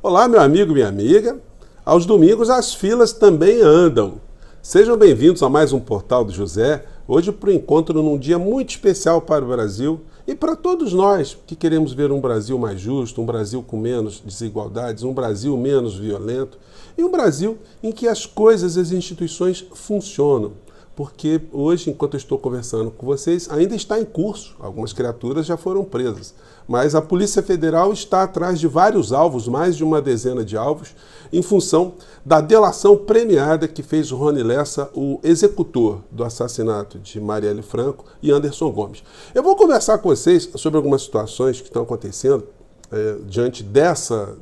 Olá, meu amigo, minha amiga. Aos domingos as filas também andam. Sejam bem-vindos a mais um Portal do José, hoje para o encontro num dia muito especial para o Brasil e para todos nós que queremos ver um Brasil mais justo, um Brasil com menos desigualdades, um Brasil menos violento e um Brasil em que as coisas e as instituições funcionam. Porque hoje, enquanto eu estou conversando com vocês, ainda está em curso. Algumas criaturas já foram presas. Mas a Polícia Federal está atrás de vários alvos, mais de uma dezena de alvos, em função da delação premiada que fez Rony Lessa, o executor do assassinato de Marielle Franco e Anderson Gomes. Eu vou conversar com vocês sobre algumas situações que estão acontecendo diante dessa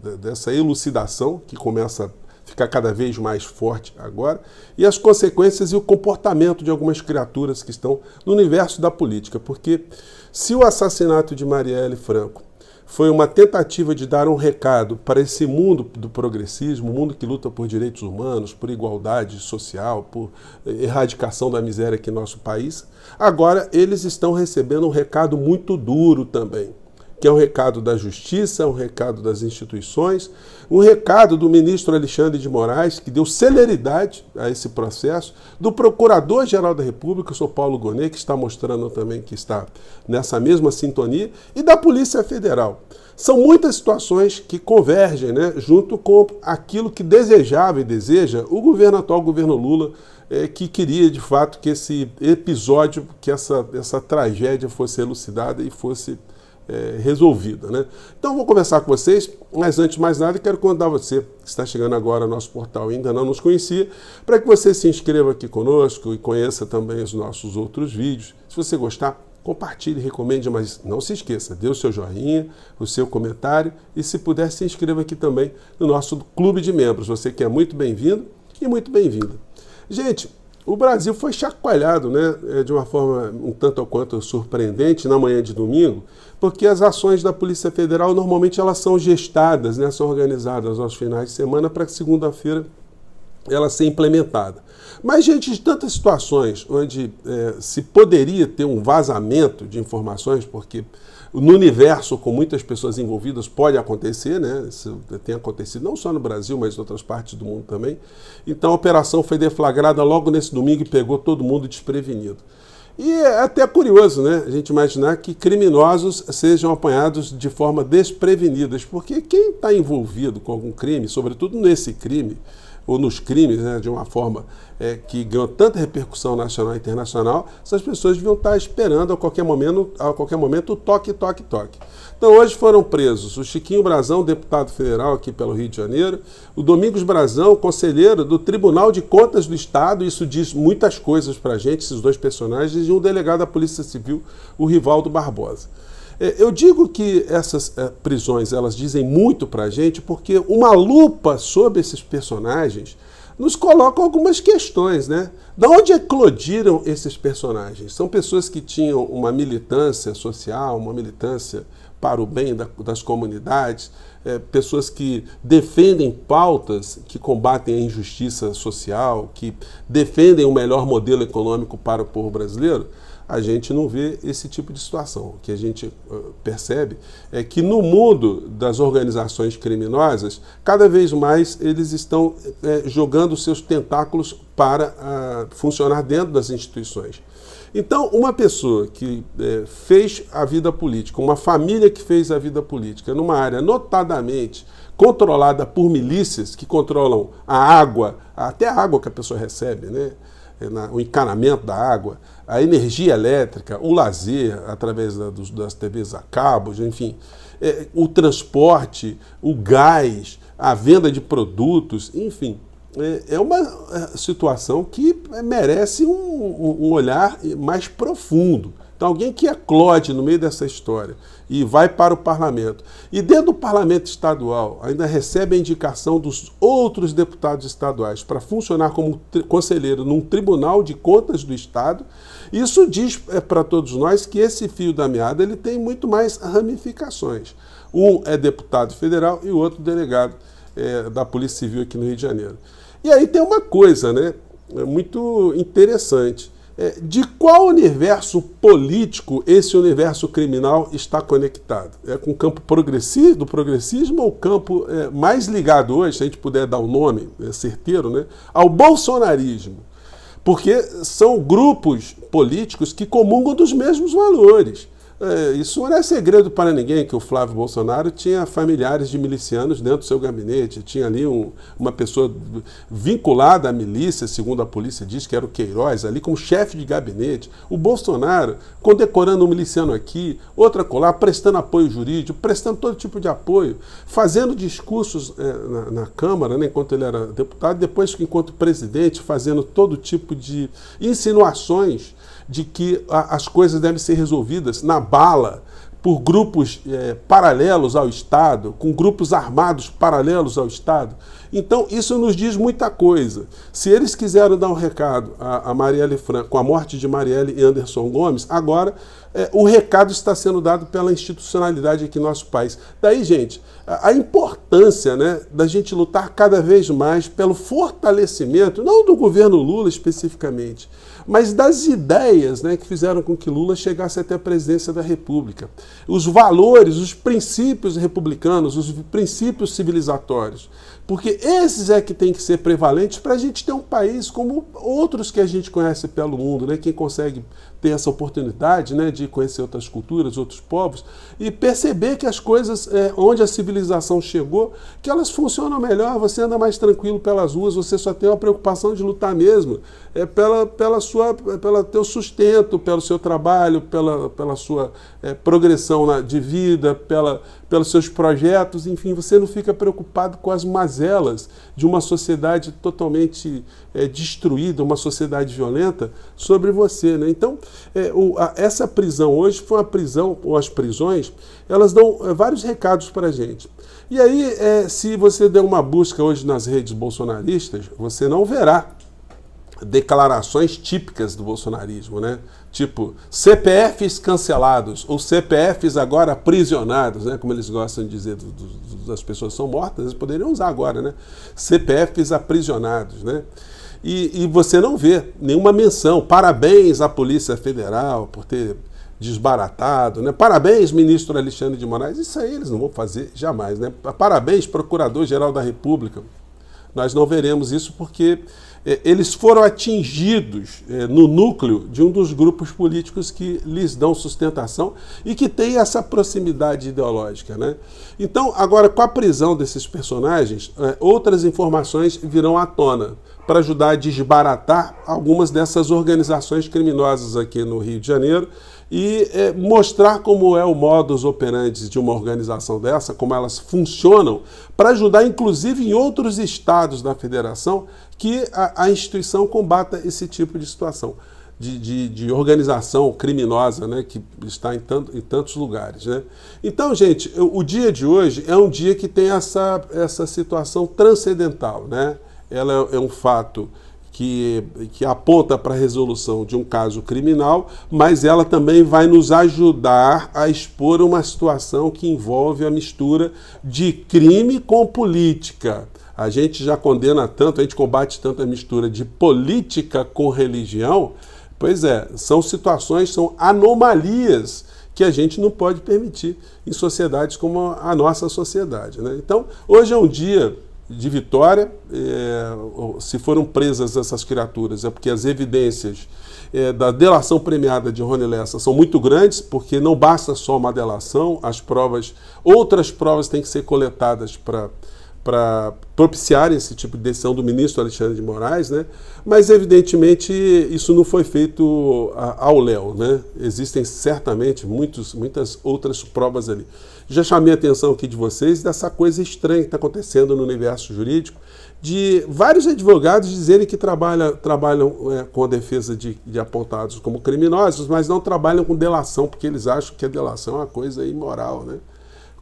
elucidação que começa a ficar cada vez mais forte agora, e as consequências e o comportamento de algumas criaturas que estão no universo da política. Porque se o assassinato de Marielle Franco foi uma tentativa de dar um recado para esse mundo do progressismo, um mundo que luta por direitos humanos, por igualdade social, por erradicação da miséria aqui no nosso país, agora eles estão recebendo um recado muito duro também, que é um recado da justiça, um recado das instituições, um recado do ministro Alexandre de Moraes, que deu celeridade a esse processo, do Procurador-Geral da República, o Sr. Paulo Gonet, que está mostrando também que está nessa mesma sintonia, e da Polícia Federal. São muitas situações que convergem, né, junto com aquilo que desejava e deseja o atual governo Lula, que queria, de fato, que esse episódio, que essa tragédia fosse elucidada e fosse resolvida, né? Então vou conversar com vocês, mas antes de mais nada quero convidar você que está chegando agora ao nosso portal e ainda não nos conhecia, para que você se inscreva aqui conosco e conheça também os nossos outros vídeos. Se você gostar, compartilhe, recomende, mas não se esqueça, dê o seu joinha, o seu comentário e, se puder, se inscreva aqui também no nosso clube de membros. Você que é muito bem-vindo e muito bem-vinda. Gente, o Brasil foi chacoalhado, né, de uma forma um tanto ou quanto surpreendente na manhã de domingo, porque as ações da Polícia Federal normalmente elas são gestadas, né, são organizadas aos finais de semana para que segunda-feira ela seja implementada. Mas diante de tantas situações onde se poderia ter um vazamento de informações, porque no universo com muitas pessoas envolvidas pode acontecer, né? Isso tem acontecido não só no Brasil, mas em outras partes do mundo também. Então a operação foi deflagrada logo nesse domingo e pegou todo mundo desprevenido. E é até curioso, né, a gente imaginar que criminosos sejam apanhados de forma desprevenida, porque quem está envolvido com algum crime, sobretudo nesse crime, ou nos crimes, né, de uma forma que ganhou tanta repercussão nacional e internacional, essas pessoas deviam estar esperando a qualquer momento o toque, toque, toque. Então hoje foram presos o Chiquinho Brazão, deputado federal aqui pelo Rio de Janeiro, o Domingos Brazão, conselheiro do Tribunal de Contas do Estado, isso diz muitas coisas para a gente, esses dois personagens, e um delegado da Polícia Civil, o Rivaldo Barbosa. Eu digo que essas prisões elas dizem muito para a gente porque uma lupa sobre esses personagens nos coloca algumas questões, né? Da onde eclodiram esses personagens? São pessoas que tinham uma militância social, uma militância para o bem das comunidades, pessoas que defendem pautas que combatem a injustiça social, que defendem um melhor modelo econômico para o povo brasileiro. A gente não vê esse tipo de situação. O que a gente percebe é que no mundo das organizações criminosas, cada vez mais eles estão jogando seus tentáculos para funcionar dentro das instituições. Então, uma pessoa que fez a vida política, uma família que fez a vida política numa área notadamente controlada por milícias que controlam a água, até a água que a pessoa recebe, né? O encanamento da água, a energia elétrica, o lazer através das TVs a cabo, enfim, o transporte, o gás, a venda de produtos, enfim. É uma situação que merece um olhar mais profundo. Então, alguém que eclode no meio dessa história e vai para o parlamento, e dentro do parlamento estadual ainda recebe a indicação dos outros deputados estaduais para funcionar como conselheiro num tribunal de contas do Estado, isso diz para todos nós que esse fio da meada ele tem muito mais ramificações. Um é deputado federal e o outro delegado da Polícia Civil aqui no Rio de Janeiro. E aí tem uma coisa, né, muito interessante. De qual universo político esse universo criminal está conectado? É com o campo do progressismo ou o campo mais ligado hoje, se a gente puder dar um nome certeiro, né, ao bolsonarismo? Porque são grupos políticos que comungam dos mesmos valores. Isso não é segredo para ninguém que o Flávio Bolsonaro tinha familiares de milicianos dentro do seu gabinete, tinha ali uma pessoa vinculada à milícia, segundo a polícia diz, que era o Queiroz, ali como chefe de gabinete. O Bolsonaro condecorando um miliciano aqui, outro acolá, prestando apoio jurídico, prestando todo tipo de apoio, fazendo discursos na Câmara, né, enquanto ele era deputado, depois enquanto presidente, fazendo todo tipo de insinuações de que as coisas devem ser resolvidas na bala, por grupos paralelos ao Estado, com grupos armados paralelos ao Estado. Então, isso nos diz muita coisa. Se eles quiseram dar um recado a Marielle Franco, com a morte de Marielle e Anderson Gomes, agora o recado está sendo dado pela institucionalidade aqui no nosso país. Daí, gente, a importância, né, da gente lutar cada vez mais pelo fortalecimento, não do governo Lula especificamente, mas das ideias, né, que fizeram com que Lula chegasse até a presidência da República. Os valores, os princípios republicanos, os princípios civilizatórios. Porque esses é que tem que ser prevalentes para a gente ter um país como outros que a gente conhece pelo mundo, né? Quem consegue ter essa oportunidade, né, de conhecer outras culturas, outros povos, e perceber que as coisas, onde a civilização chegou, que elas funcionam melhor, você anda mais tranquilo pelas ruas, você só tem uma preocupação de lutar mesmo, pelo teu sustento, pelo seu trabalho, pela sua progressão de vida, pelos seus projetos, enfim, você não fica preocupado com as mazelas de uma sociedade totalmente destruída, uma sociedade violenta sobre você, né? Então, essa prisão hoje foi uma prisão, ou as prisões, elas dão vários recados para a gente. E aí, se você der uma busca hoje nas redes bolsonaristas, você não verá declarações típicas do bolsonarismo, né? Tipo, CPFs cancelados, ou CPFs agora aprisionados, né? Como eles gostam de dizer das pessoas que são mortas, eles poderiam usar agora, né? CPFs aprisionados, né? E você não vê nenhuma menção. Parabéns à Polícia Federal por ter desbaratado, né? Parabéns, ministro Alexandre de Moraes. Isso aí eles não vão fazer jamais, né? Parabéns, Procurador-Geral da República. Nós não veremos isso porque eles foram atingidos no núcleo de um dos grupos políticos que lhes dão sustentação e que tem essa proximidade ideológica, né? Então, agora, com a prisão desses personagens, outras informações virão à tona para ajudar a desbaratar algumas dessas organizações criminosas aqui no Rio de Janeiro e mostrar como é o modus operandi de uma organização dessa, como elas funcionam, para ajudar, inclusive, em outros estados da federação, que a instituição combata esse tipo de situação, de organização criminosa, né, que está em tantos lugares, né? Então, gente, o dia de hoje é um dia que tem essa situação transcendental, né? Ela é um fato que aponta para a resolução de um caso criminal, mas ela também vai nos ajudar a expor uma situação que envolve a mistura de crime com política. A gente já condena tanto, a gente combate tanto a mistura de política com religião. Pois são situações, são anomalias que a gente não pode permitir em sociedades como a nossa sociedade, né? Então, hoje é um dia de vitória. Se foram presas essas criaturas, é porque as evidências da delação premiada de Rony Lessa são muito grandes, porque não basta só uma delação, outras provas têm que ser coletadas para propiciar esse tipo de decisão do ministro Alexandre de Moraes, né? Mas, evidentemente, isso não foi feito ao léu, né? Existem certamente muitas outras provas ali. Já chamei a atenção aqui de vocês dessa coisa estranha que está acontecendo no universo jurídico, de vários advogados dizerem que trabalham com a defesa de apontados como criminosos, mas não trabalham com delação, porque eles acham que a delação é uma coisa imoral, né?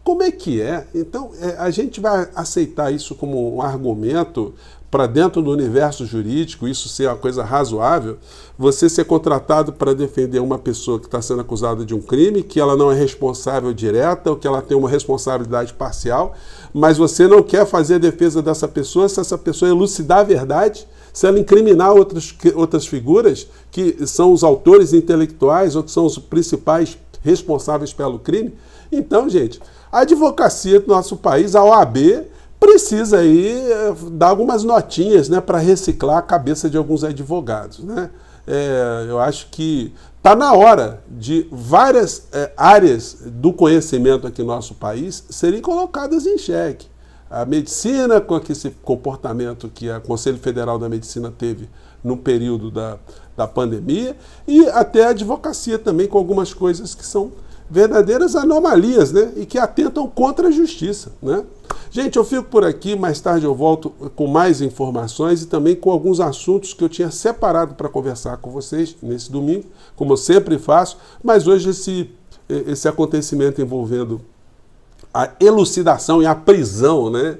Como é que é? Então, a gente vai aceitar isso como um argumento para dentro do universo jurídico, isso ser uma coisa razoável, você ser contratado para defender uma pessoa que está sendo acusada de um crime, que ela não é responsável direta, ou que ela tem uma responsabilidade parcial, mas você não quer fazer a defesa dessa pessoa se essa pessoa elucidar a verdade, se ela incriminar outras figuras que são os autores intelectuais ou que são os principais responsáveis pelo crime. Então, gente, a advocacia do nosso país, a OAB, precisa aí dar algumas notinhas, né, para reciclar a cabeça de alguns advogados, né? Eu acho que está na hora de várias áreas do conhecimento aqui no nosso país serem colocadas em xeque. A medicina, com esse comportamento que o Conselho Federal da Medicina teve no período da pandemia, e até a advocacia também, com algumas coisas que são verdadeiras anomalias, né? E que atentam contra a justiça, né? Gente, eu fico por aqui, mais tarde eu volto com mais informações e também com alguns assuntos que eu tinha separado para conversar com vocês nesse domingo, como eu sempre faço, mas hoje esse acontecimento envolvendo a elucidação e a prisão, né,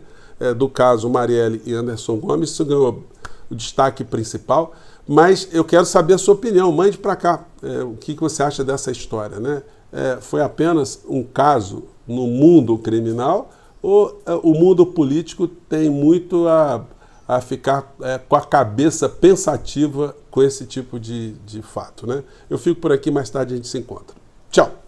do caso Marielle e Anderson Gomes, isso ganhou o destaque principal, mas eu quero saber a sua opinião, mande para cá, o que você acha dessa história, né? Foi apenas um caso no mundo criminal ou o mundo político tem muito a ficar com a cabeça pensativa com esse tipo de fato, né? Eu fico por aqui, mais tarde a gente se encontra. Tchau!